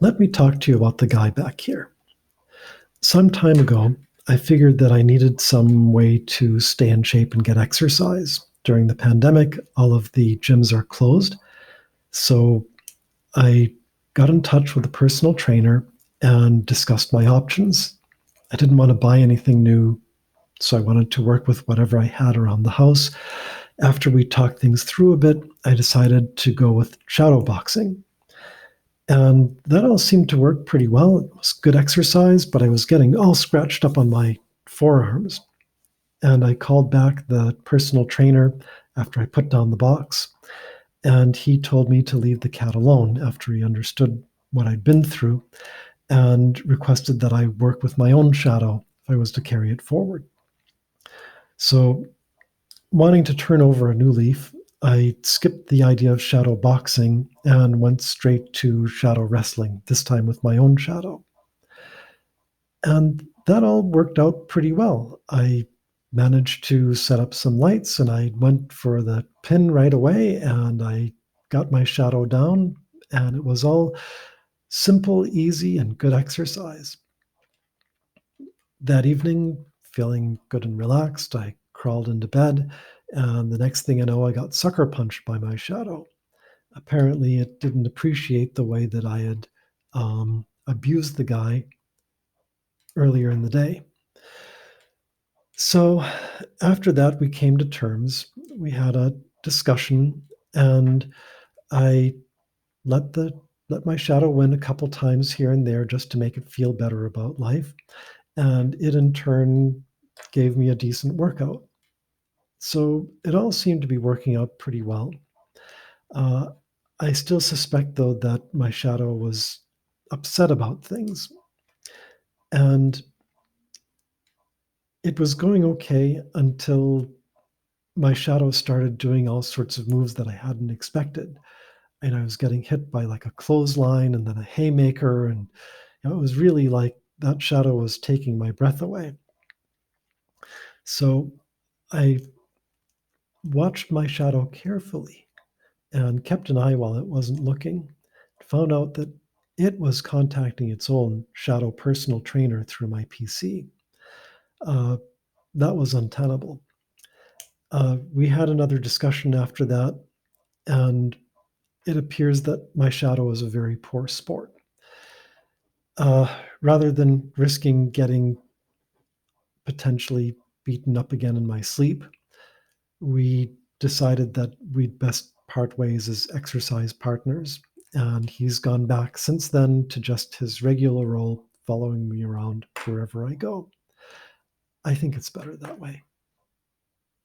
Let me talk to you about the guy back here. Some time ago, I figured that I needed some way to stay in shape and get exercise. During the pandemic, all of the gyms are closed. So I got in touch with a personal trainer and discussed my options. I didn't want to buy anything new, so I wanted to work with whatever I had around the house. After we talked things through a bit, I decided to go with shadow boxing. And that all seemed to work pretty well. It was good exercise, but I was getting all scratched up on my forearms. And I called back the personal trainer after I put down the box. And he told me to leave the cat alone after he understood what I'd been through and requested that I work with my own shadow if I was to carry it forward. So, wanting to turn over a new leaf, I skipped the idea of shadow boxing and went straight to shadow wrestling, this time with my own shadow. And that all worked out pretty well. I managed to set up some lights and I went for the pin right away and I got my shadow down, and it was all simple, easy, and good exercise. That evening, feeling good and relaxed, I crawled into bed, and the next thing I know, I got sucker punched by my shadow. Apparently, it didn't appreciate the way that I had abused the guy earlier in the day. So after that, we came to terms. We had a discussion, and I let the let my shadow win a couple times here and there just to make it feel better about life. And it in turn gave me a decent workout. So it all seemed to be working out pretty well. Uh, I still suspect, though, that my shadow was upset about things. And it was going okay until my shadow started doing all sorts of moves that I hadn't expected. And I was getting hit by like a clothesline and then a haymaker. And it was really like that shadow was taking my breath away. So I watched my shadow carefully and kept an eye while it wasn't looking. Found out that it was contacting its own shadow personal trainer through my PC. Uh, that was untenable. We had another discussion after that, and it appears that my shadow is a very poor sport. Rather than risking getting potentially beaten up again in my sleep, we decided that we'd best part ways as exercise partners. And he's gone back since then to just his regular role, following me around wherever I go. I think it's better that way.